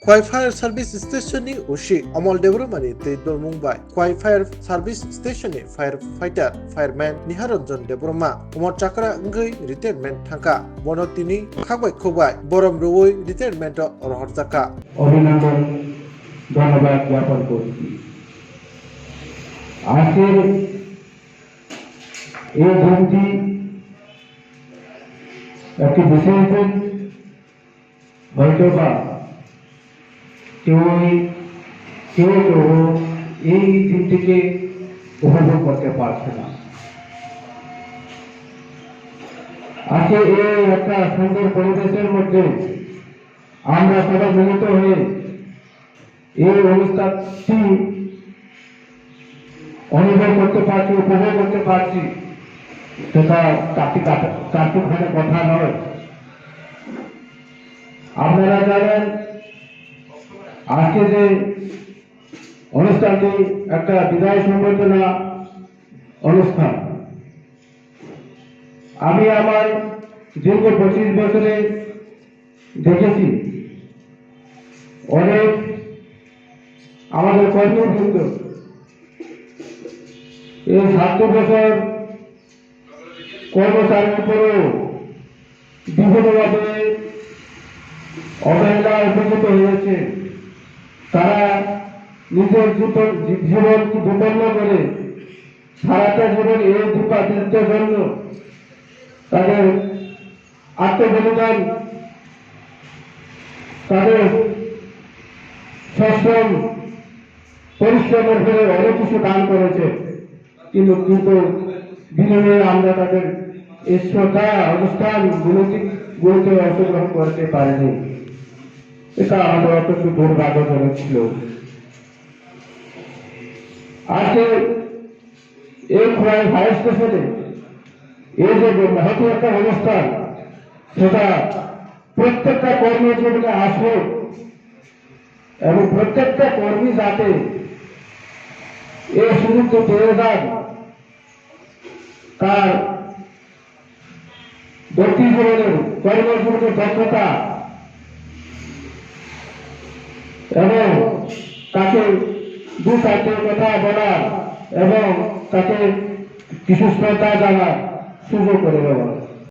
Kwai Fire Service Station ni ushi Amal Devromani te Mumbai. Kwai Fire Service Station ni firefighter fireman Niharanjan Devroma. Umar Chakra ngui retirement thangka. Bono tini khagbai khobai borom roi retirement rohorjaka. অভিনন্দন ধন্যবাদ জ্ঞাপন করছি। আজকের এই দিনটি একটি বিশেষ দিন, হয়তো বা কেউ এই দিনটিকে উপভোগ করতে পারছে না। আজকে এই একটা সুন্দর পরিবেশের মধ্যে আমরা সবাই মিলিত হয়ে এই অনুষ্ঠানটি অনুভব করতে পারছি, উপভোগ করতে পারছি, সেটা চারটিখানে কথা নয়। আপনারা জানেন আজকে যে অনুষ্ঠানটি একটা বিদায় সম্বর্ধনা অনুষ্ঠান। আমি আমার দীর্ঘ 25 বছরে দেখেছি অনেক আমাদের কর্মবৃন্দ এই 7 বছর কর্মচারীর উপরেও বিভিন্নভাবে অবহেলা উপস্থিত হয়েছে। তারা নিজের জীবনকে বিপন্ন করে সারাটা জীবন এই ডিপার্টমেন্টের জন্য তাদের আত্মবলিদান, তাদের সশ্রম পরিশ্রমের ফলে অনেক কিছু দান করেছে, কিন্তু বিনিময়ে আমরা তাদের এই শ্রদ্ধা অনুষ্ঠানগুলোতে অংশগ্রহণ করতে পারিনি। এটা আমাদের অত্যন্ত দুর্ভাগ্যজনক ছিল। আজকে এই ফায়ার স্টেশনে এই যে মহৎ একটা অনুষ্ঠান, সেটা প্রত্যেকটা কর্মীর জীবনে আসবে এবং প্রত্যেকটা কর্মী যাতে এই সুযোগ পেয়ে যান, তার ব্যক্তি জীবনের কর্মজীবনের দক্ষতা এবং তাকে 2-4টি কথা বলার এবং তাকে কিছু শ্রদ্ধা জানার সুযোগ করে দেওয়া।